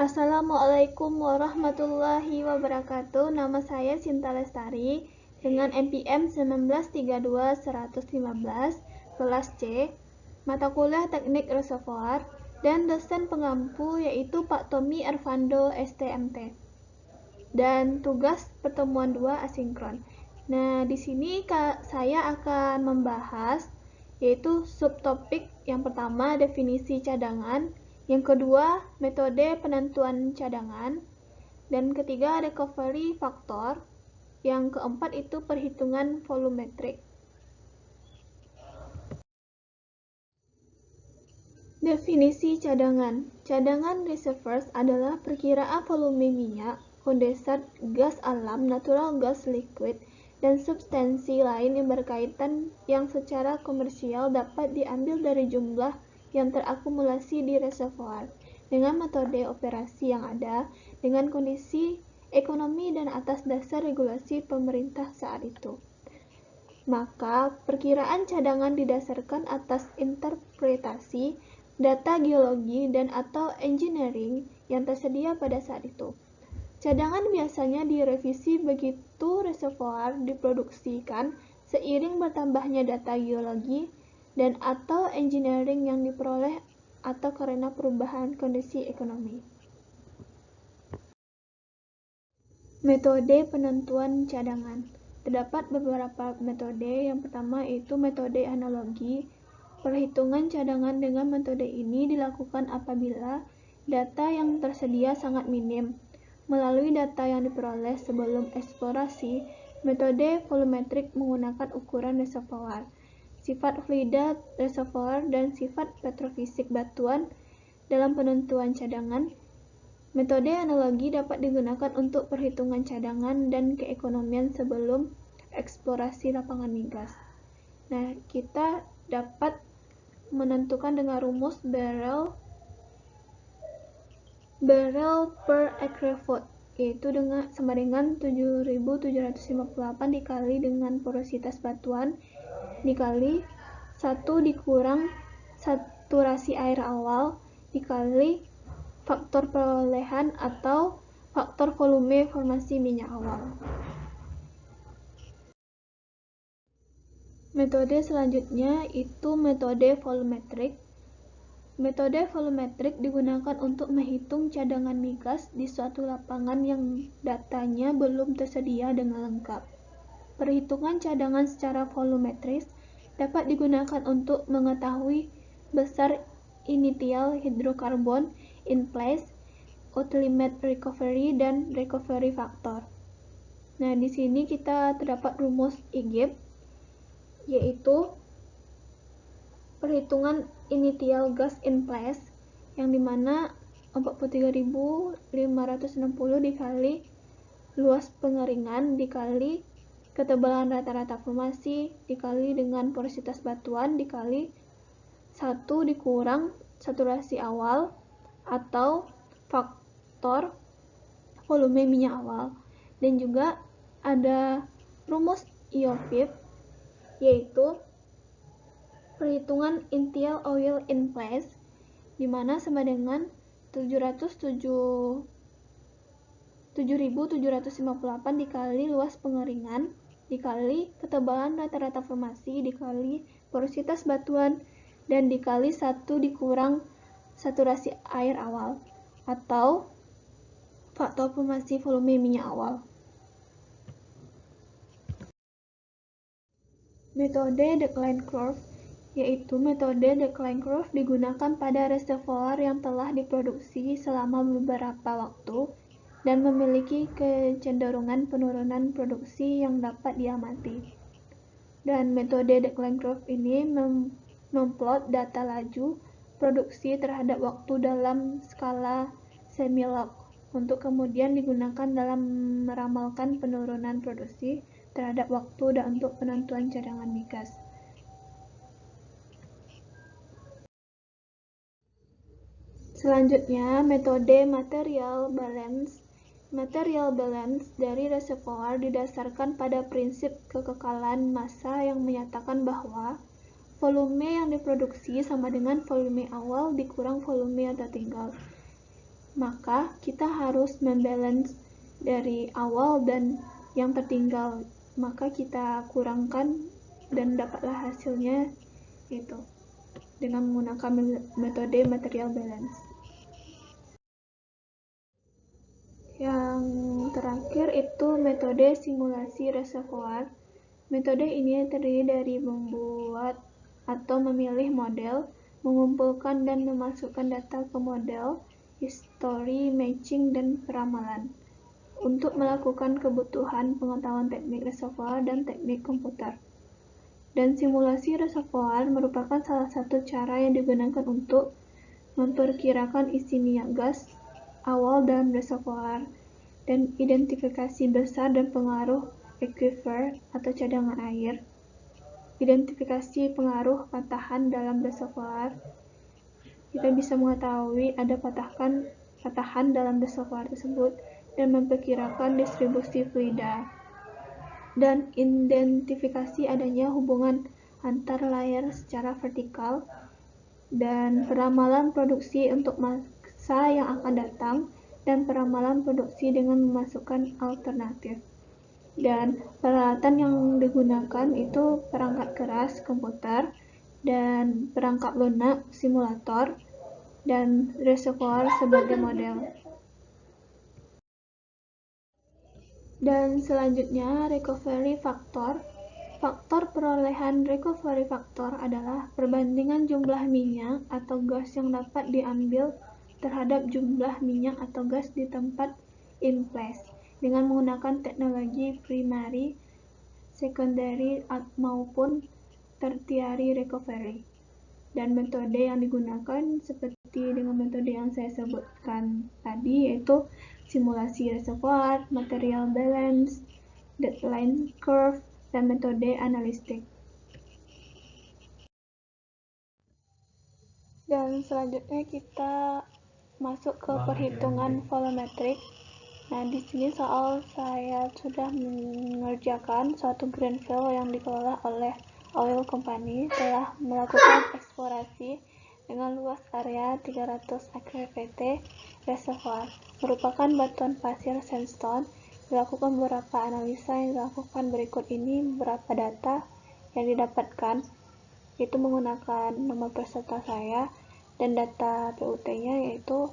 Assalamualaikum warahmatullahi wabarakatuh. Nama saya Sinta Lestari dengan NPM 1932115 kelas C, mata kuliah Teknik Reservoir, dan dosen pengampu yaitu Pak Tommy Arvando STMT. Dan tugas pertemuan 2 asinkron. Nah, di sini saya akan membahas yaitu subtopik yang pertama definisi cadangan, yang kedua metode penentuan cadangan, dan ketiga recovery factor, yang keempat itu perhitungan volumetrik. Definisi cadangan. Cadangan reservoirs adalah perkiraan volume minyak, kondensat, gas alam, natural gas liquid, dan substansi lain yang berkaitan yang secara komersial dapat diambil dari jumlah yang terakumulasi di reservoir dengan metode operasi yang ada, dengan kondisi ekonomi dan atas dasar regulasi pemerintah saat itu. Maka, perkiraan cadangan didasarkan atas interpretasi data geologi dan atau engineering yang tersedia pada saat itu. Cadangan biasanya direvisi begitu reservoir diproduksikan seiring bertambahnya data geologi dan atau engineering yang diperoleh atau karena perubahan kondisi ekonomi. Metode penentuan cadangan. Terdapat beberapa metode. Yang pertama itu metode analogi. Perhitungan cadangan dengan metode ini dilakukan apabila data yang tersedia sangat minim. Melalui data yang diperoleh sebelum eksplorasi, metode volumetrik menggunakan ukuran reservoir, sifat fluida reservoir, dan sifat petrofisik batuan dalam penentuan cadangan. Metode analogi dapat digunakan untuk perhitungan cadangan dan keekonomian sebelum eksplorasi lapangan migas. Nah, kita dapat menentukan dengan rumus barrel per acre foot, yaitu sama dengan 7.758 dikali dengan porositas batuan dikali 1 dikurang saturasi air awal dikali faktor perolehan atau faktor volume formasi minyak awal. Metode selanjutnya itu metode volumetrik. Metode volumetrik digunakan untuk menghitung cadangan migas di suatu lapangan yang datanya belum tersedia dengan lengkap. Perhitungan cadangan secara volumetris dapat digunakan untuk mengetahui besar initial hidrokarbon in place, ultimate recovery, dan recovery factor. Nah, di sini kita terdapat rumus IGIP, yaitu perhitungan initial gas in place, yang dimana 43.560 dikali luas pengeringan dikali ketebalan rata-rata formasi dikali dengan porositas batuan dikali 1 dikurang saturasi awal atau faktor volume minyak awal. Dan juga ada rumus IOFIP, yaitu perhitungan initial oil in place, di mana sama dengan 7.758 dikali luas pengeringan dikali ketebalan rata-rata formasi dikali porositas batuan dan dikali 1 dikurang saturasi air awal atau faktor formasi volume minyak awal. Metode decline curve, yaitu metode decline curve digunakan pada reservoir yang telah diproduksi selama beberapa waktu dan memiliki kecenderungan penurunan produksi yang dapat diamati. Dan metode decline curve ini memplot data laju produksi terhadap waktu dalam skala semi-log untuk kemudian digunakan dalam meramalkan penurunan produksi terhadap waktu dan untuk penentuan cadangan migas. Selanjutnya, metode material balance. Material balance dari reservoir didasarkan pada prinsip kekekalan massa yang menyatakan bahwa volume yang diproduksi sama dengan volume awal dikurang volume yang tertinggal. maka kita harus membalance dari awal dan yang tertinggal, maka kita kurangkan dan dapatlah hasilnya itu dengan menggunakan metode material balance. Yang terakhir itu metode simulasi reservoir. Metode ini terdiri dari membuat atau memilih model, mengumpulkan dan memasukkan data ke model, history, matching, dan peramalan untuk melakukan kebutuhan pengetahuan teknik reservoir dan teknik komputer. Dan simulasi reservoir merupakan salah satu cara yang digunakan untuk memperkirakan isi minyak gas awal dalam reservoir dan identifikasi besar dan pengaruh aquifer atau cadangan air, identifikasi pengaruh patahan dalam reservoir. Kita bisa mengetahui ada patahan dalam reservoir tersebut dan memperkirakan distribusi fluida dan identifikasi adanya hubungan antar layer secara vertikal dan peramalan produksi untuk masa yang akan datang dan peramalan produksi dengan memasukkan alternatif. Dan peralatan yang digunakan itu perangkat keras komputer dan perangkat lunak simulator dan reservoir sebagai model. Dan selanjutnya recovery factor. Faktor perolehan recovery factor adalah perbandingan jumlah minyak atau gas yang dapat diambil terhadap jumlah minyak atau gas di tempat in place dengan menggunakan teknologi primary, secondary maupun tertiary recovery. Dan metode yang digunakan seperti dengan metode yang saya sebutkan tadi, yaitu simulasi reservoir, material balance, deadline curve, dan metode analistik. Dan selanjutnya kita masuk ke perhitungan volumetrik. Nah, di sini soal saya sudah mengerjakan suatu greenfield yang dikelola oleh oil company telah melakukan eksplorasi dengan luas area 300 acre pt reservoir merupakan batuan pasir sandstone. Dilakukan beberapa analisa yang dilakukan berikut ini beberapa data yang didapatkan, itu menggunakan nomor peserta saya dan data PUT-nya yaitu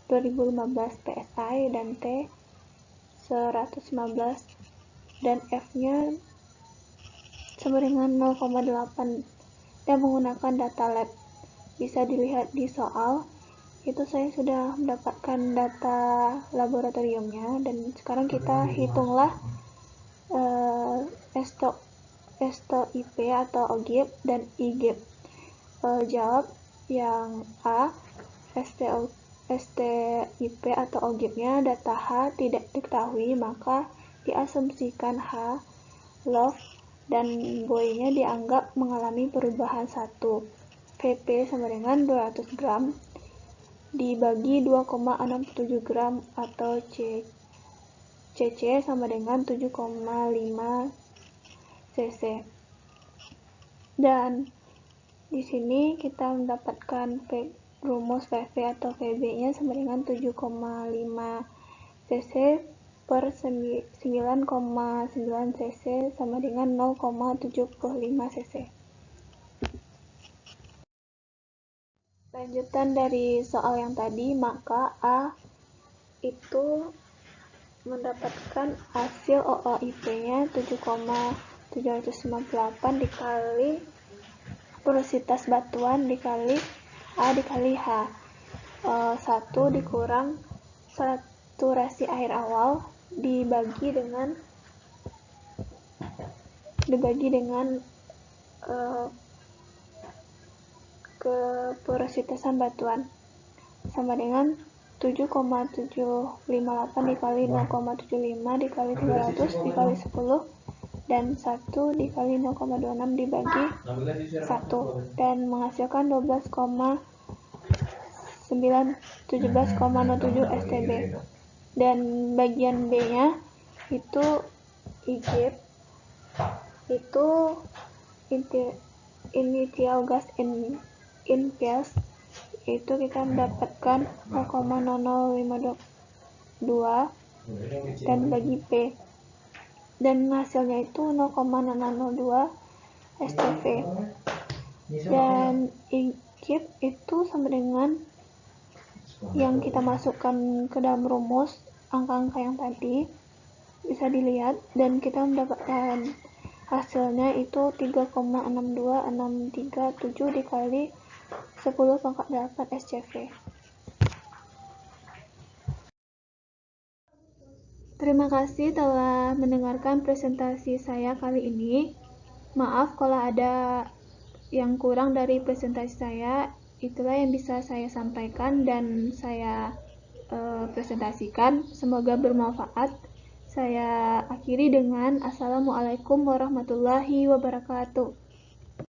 2015 PSI dan T 115 dan F-nya sama dengan 0,8 dan menggunakan data lab. Bisa dilihat di soal, itu saya sudah mendapatkan data laboratoriumnya dan sekarang kita hitunglah STOIP atau OGIP dan IGIP. Jawab yang A, STIP atau OGIP-nya data H tidak diketahui, maka diasumsikan H log dan buoy-nya dianggap mengalami perubahan 1. VP sama dengan 200 gram dibagi 2,67 gram atau CC sama dengan 7,5 cc. Dan di sini kita mendapatkan rumus VV atau VB-nya sama dengan 7,5 cc per 9,9 cc sama dengan 0,75 cc. Lanjutan dari soal yang tadi, maka A itu mendapatkan hasil OOIP-nya 7,798 dikali porositas batuan dikali A dikali H. 1 dikurang saturasi air awal dibagi dengan keporositasan batuan sama dengan 7,758 dikali 0,75 dikali 300 dikali 10 dan 1 dikali 0,26 dibagi 1 dan menghasilkan 17,07 STB. Dan bagian B-nya itu IGIP itu initial gas in phase itu kita mendapatkan 0,0052 dan bagi P, dan hasilnya itu 0,002 SCV. Dan keep itu sama dengan yang kita masukkan ke dalam rumus angka-angka yang tadi, bisa dilihat, dan kita mendapatkan hasilnya itu 3,62637 dikali 10 pangkat 8 SCV. Terima kasih telah mendengarkan presentasi saya kali ini. Maaf kalau ada yang kurang dari presentasi saya. Itulah yang bisa saya sampaikan dan saya presentasikan. Semoga bermanfaat. Saya akhiri dengan Assalamualaikum warahmatullahi wabarakatuh.